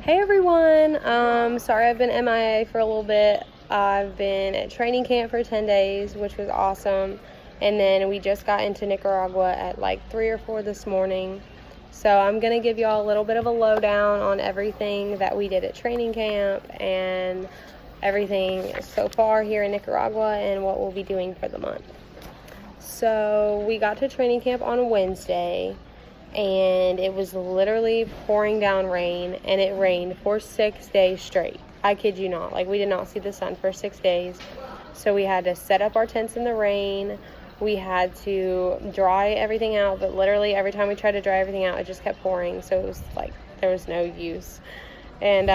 Hey everyone, sorry I've been MIA for a little bit. I've been at training camp for 10 days, which was awesome. And then we just got into Nicaragua at like 3 or 4 this morning. So I'm going to give y'all a little bit of a lowdown on everything that we did at training camp and everything so far here in Nicaragua and what we'll be doing for the month. So we got to training camp on Wednesday, and it was literally pouring down rain, and it rained for 6 days straight. I kid you not. Like, we did not see the sun for 6 days. So we had to set up our tents in the rain. We had to dry everything out, but literally every time we tried to dry everything out, it just kept pouring. So it was like there was no use. And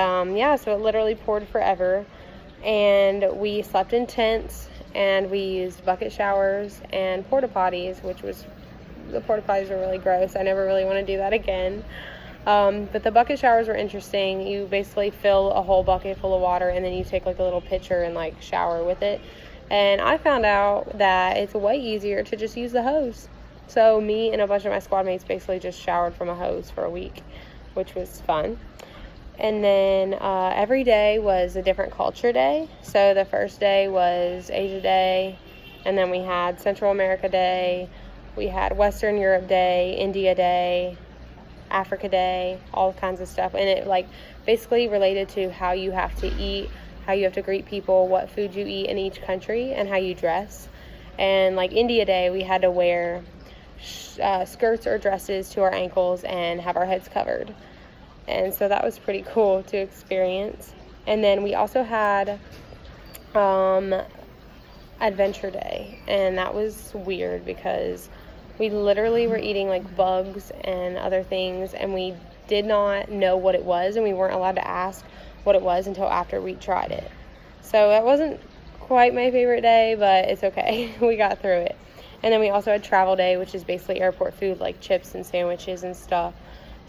so it literally poured forever. And we slept in tents, and we used bucket showers and porta potties, the porta potties were really gross. I never really want to do that again. But the bucket showers were interesting. You basically fill a whole bucket full of water, and then you take like a little pitcher and like shower with it. And I found out that it's way easier to just use the hose. So me and a bunch of my squad mates basically just showered from a hose for a week, which was fun. And then every day was a different culture day. So the first day was Asia Day, and then we had Central America Day, we had Western Europe Day, India Day, Africa Day, all kinds of stuff. And it like basically related to how you have to eat, how you have to greet people, what food you eat in each country, and how you dress. And like India Day, we had to wear skirts or dresses to our ankles and have our heads covered. And so that was pretty cool to experience. And then we also had Adventure Day, and that was weird because we literally were eating like bugs and other things, and we did not know what it was, and we weren't allowed to ask what it was until after we tried it. So that wasn't quite my favorite day, but it's okay. We got through it. And then we also had Travel Day, which is basically airport food like chips and sandwiches and stuff.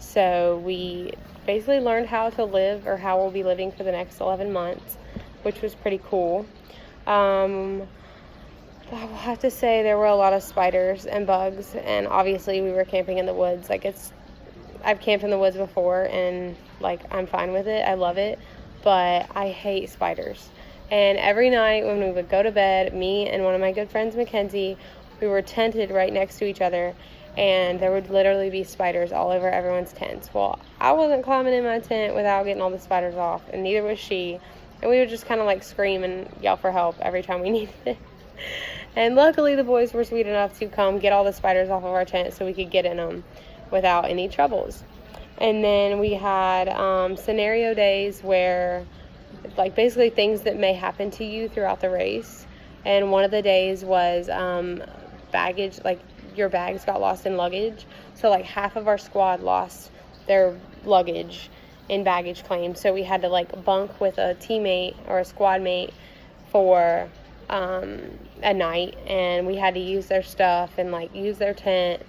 So we basically learned how to live, or how we'll be living for the next 11 months, which was pretty cool. I will have to say there were a lot of spiders and bugs, and obviously we were camping in the woods. I've camped in the woods before, and like I'm fine with it. I love it, but I hate spiders. And every night when we would go to bed, me and one of my good friends, Mackenzie, we were tented right next to each other, and there would literally be spiders all over everyone's tents. Well, I wasn't climbing in my tent without getting all the spiders off, and neither was she. And we would just kind of like scream and yell for help every time we needed it. And luckily the boys were sweet enough to come get all the spiders off of our tent so we could get in them without any troubles. And then we had scenario days where like basically things that may happen to you throughout the race. And one of the days was baggage, like your bags got lost in luggage. So like half of our squad lost their luggage in baggage claim. So we had to like bunk with a teammate or a squad mate for a night, and we had to use their stuff and like use their tent,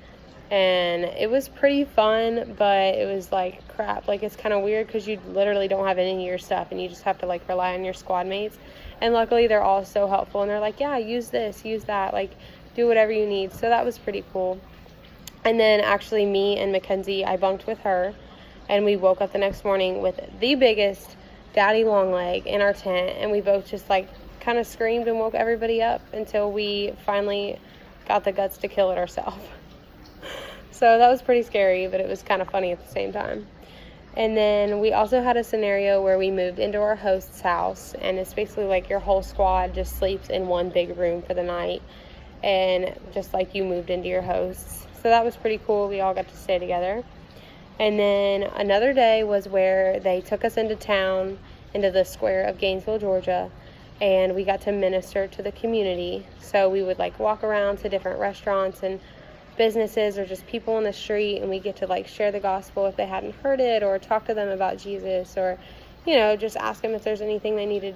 and it was pretty fun, but it was like crap. Like, it's kind of weird because you literally don't have any of your stuff, and you just have to like rely on your squad mates. And luckily they're all so helpful, and they're like, yeah, use this, use that, like do whatever you need. So that was pretty cool. And then actually me and Mackenzie, I bunked with her, and we woke up the next morning with the biggest daddy long leg in our tent, and we both just like kind of screamed and woke everybody up until we finally got the guts to kill it ourselves. So that was pretty scary, but it was kind of funny at the same time. And then we also had a scenario where we moved into our host's house, and it's basically like your whole squad just sleeps in one big room for the night, and just like you moved into your host's. So that was pretty cool. We all got to stay together. And then another day was where they took us into town, into the square of Gainesville, Georgia, and we got to minister to the community. So we would like walk around to different restaurants and businesses, or just people on the street, and we get to like share the gospel if they hadn't heard it, or talk to them about Jesus, or just ask them if there's anything they needed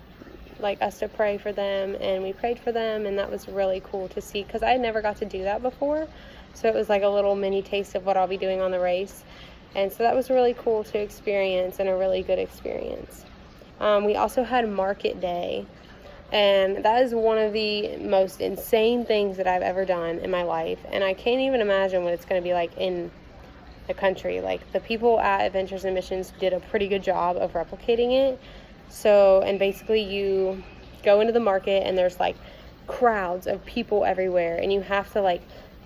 like us to pray for them. And we prayed for them, and that was really cool to see because I never got to do that before. So it was like a little mini taste of what I'll be doing on the race. And so that was really cool to experience, and a really good experience. We also had Market Day, and that is one of the most insane things that I've ever done in my life, and I can't even imagine what it's going to be like in the country. Like, the people at Adventures in Missions did a pretty good job of replicating it. So, and basically you go into the market and there's like crowds of people everywhere, and you have to like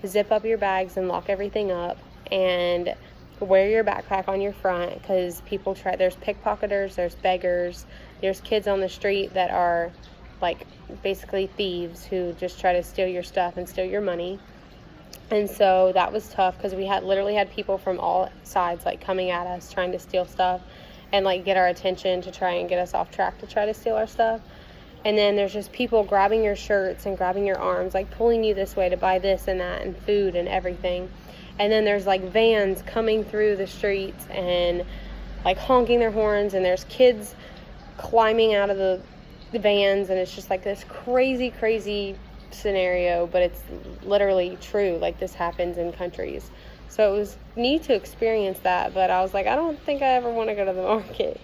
zip up your bags and lock everything up and wear your backpack on your front, because there's pickpocketers, there's beggars, there's kids on the street that are like basically thieves who just try to steal your stuff and steal your money. And so that was tough, because we literally had people from all sides like coming at us trying to steal stuff and like get our attention to try and get us off track to try to steal our stuff. And then there's just people grabbing your shirts and grabbing your arms, like pulling you this way to buy this and that and food and everything. And then there's like vans coming through the streets and like honking their horns, and there's kids climbing out of the vans, and it's just like this crazy scenario, but it's literally true. Like, this happens in countries. So it was neat to experience that, but I was like, I don't think I ever want to go to the market.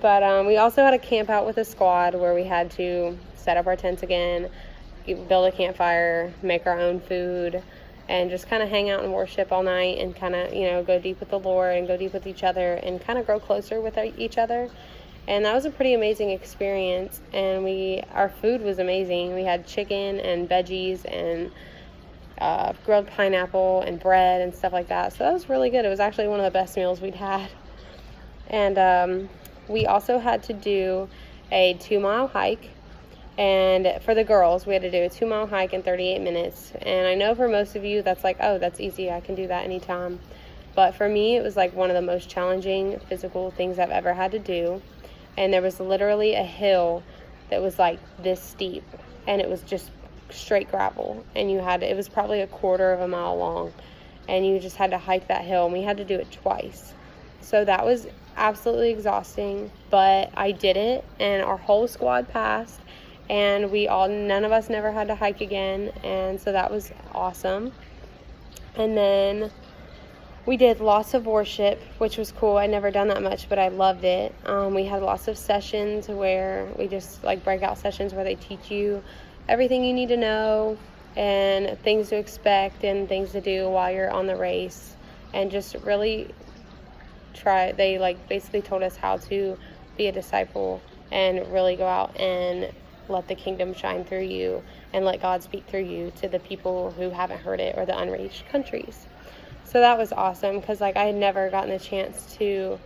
But we also had a camp out with a squad where we had to set up our tents again, build a campfire, make our own food, and just kind of hang out and worship all night, and kind of, go deep with the Lord and go deep with each other and kind of grow closer with each other. And that was a pretty amazing experience. And our food was amazing. We had chicken and veggies and grilled pineapple and bread and stuff like that. So that was really good. It was actually one of the best meals we'd had. And we also had to do a 2-mile hike. And for the girls, we had to do a 2-mile hike in 38 minutes. And I know for most of you, that's like, oh, that's easy. I can do that anytime. But for me, it was like one of the most challenging physical things I've ever had to do. And there was literally a hill that was like this steep, and it was just straight gravel. And it was probably a 1/4 mile long, and you just had to hike that hill, and we had to do it twice. So that was absolutely exhausting, but I did it, and our whole squad passed, and none of us never had to hike again. And so that was awesome. And then we did lots of worship, which was cool. I'd never done that much, but I loved it. We had lots of sessions where we just like breakout sessions where they teach you everything you need to know and things to expect and things to do while you're on the race, and just really they like basically told us how to be a disciple and really go out and let the kingdom shine through you and let God speak through you to the people who haven't heard it or the unreached countries. So that was awesome, because like I had never gotten the chance to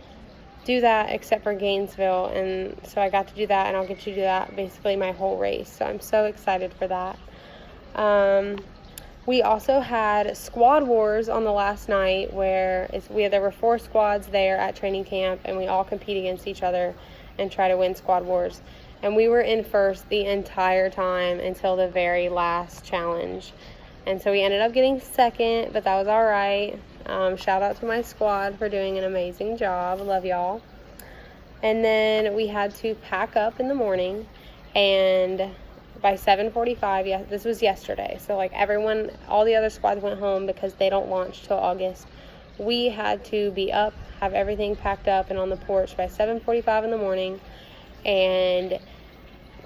do that except for Gainesville, and so I got to do that, and I'll get to do that basically my whole race. So I'm so excited for that. We also had squad wars on the last night, where there were 4 squads there at training camp, and we all compete against each other and try to win squad wars. And we were in first the entire time until the very last challenge. And so we ended up getting second, but that was all right. Shout out to my squad for doing an amazing job. Love y'all. And then we had to pack up in the morning, and by 7:45, this was yesterday. So like all the other squads went home because they don't launch till August. We had to be up, have everything packed up and on the porch by 7:45 in the morning, and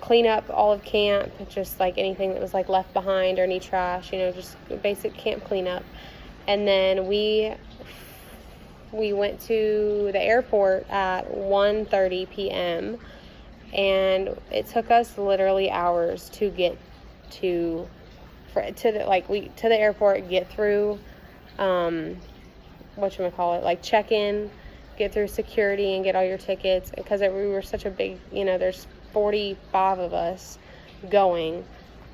clean up all of camp, just like anything that was like left behind or any trash, just basic camp cleanup. And then we went to the airport at 1:30 p.m. and it took us literally hours to get to the airport, get through like check in, get through security and get all your tickets, because we were such a big, there's 45 of us going,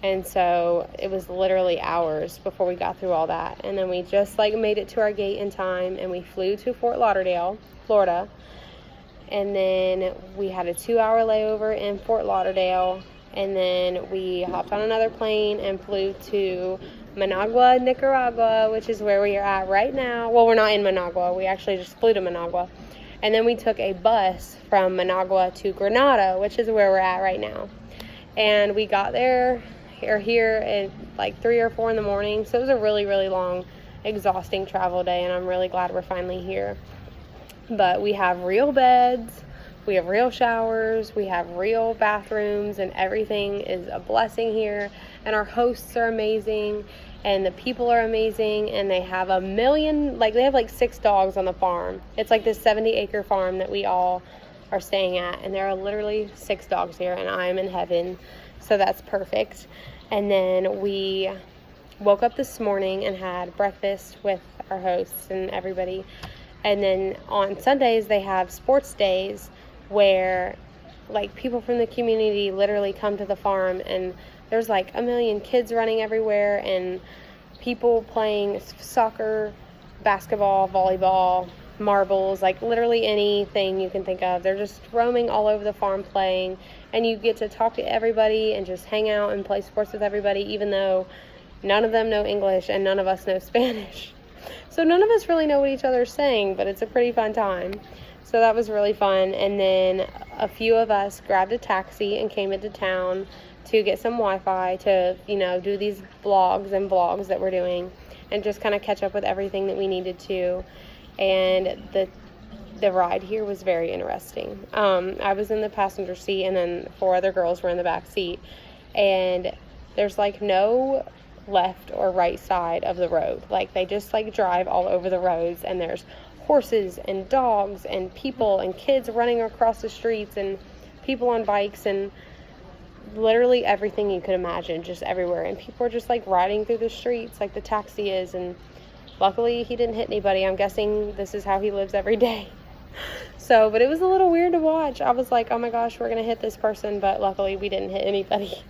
and so it was literally hours before we got through all that. And then we just made it to our gate in time, and we flew to Fort Lauderdale, Florida, and then we had a 2-hour layover in Fort Lauderdale, and then we hopped on another plane and flew to Managua, Nicaragua, which is where we are at right now. Well, we're not in Managua, we actually just flew to Managua. And then we took a bus from Managua to Granada, which is where we're at right now. And we got here at 3 or 4 in the morning. So it was a really, really long, exhausting travel day, and I'm really glad we're finally here. But we have real beds, we have real showers, we have real bathrooms, and everything is a blessing here. And our hosts are amazing. and the people are amazing, and they have a million, like they have like 6 dogs on the farm. It's like this 70-acre farm that we all are staying at, and there are literally 6 dogs here, and I'm in heaven, so that's perfect. And then we woke up this morning and had breakfast with our hosts and everybody, and then on Sundays they have sports days where like people from the community literally come to the farm, and there's like a million kids running everywhere and people playing soccer, basketball, volleyball, marbles, like literally anything you can think of. They're just roaming all over the farm playing, and you get to talk to everybody and just hang out and play sports with everybody, even though none of them know English and none of us know Spanish. So none of us really know what each other's saying, but it's a pretty fun time. So that was really fun. And then a few of us grabbed a taxi and came into town to get some Wi-Fi to, you know, do these blogs and vlogs that we're doing and just kind of catch up with everything that we needed to. And the ride here was very interesting. I was in the passenger seat, and then 4 other girls were in the back seat. And there's like no left or right side of the road. Like they just like drive all over the roads, and there's horses and dogs and people and kids running across the streets and people on bikes and literally everything you could imagine, just everywhere. And people are just like riding through the streets like the taxi is, and luckily he didn't hit anybody. I'm guessing this is how he lives every day. So, but it was a little weird to watch. I was like, oh my gosh, we're gonna hit this person, but luckily we didn't hit anybody.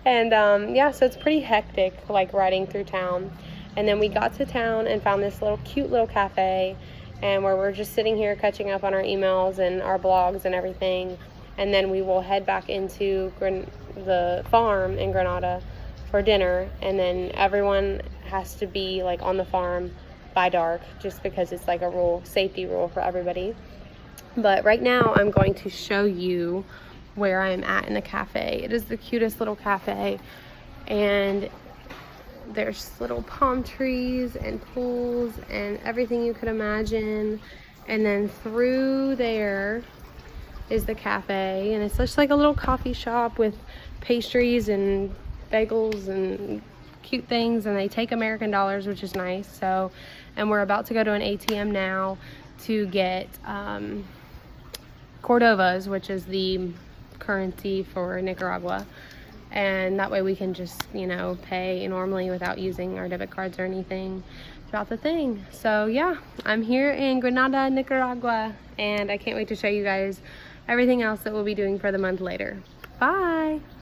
And yeah, so it's pretty hectic like riding through town. And then we got to town and found this cute little cafe, and where we're just sitting here catching up on our emails and our blogs and everything. And then we will head back into the farm in Granada for dinner, and then everyone has to be like on the farm by dark, just because it's like a safety rule for everybody. But right now I'm going to show you where I'm at in the cafe. It is the cutest little cafe, and there's little palm trees and pools and everything you could imagine. And then through there is the cafe, and it's just like a little coffee shop with pastries and bagels and cute things, and they take American dollars, which is nice. So, and we're about to go to an ATM now to get Cordovas, which is the currency for Nicaragua, and that way we can just, you know, pay normally without using our debit cards or anything throughout the thing. So yeah, I'm here in Granada, Nicaragua, and I can't wait to show you guys everything else that we'll be doing for the month later. Bye.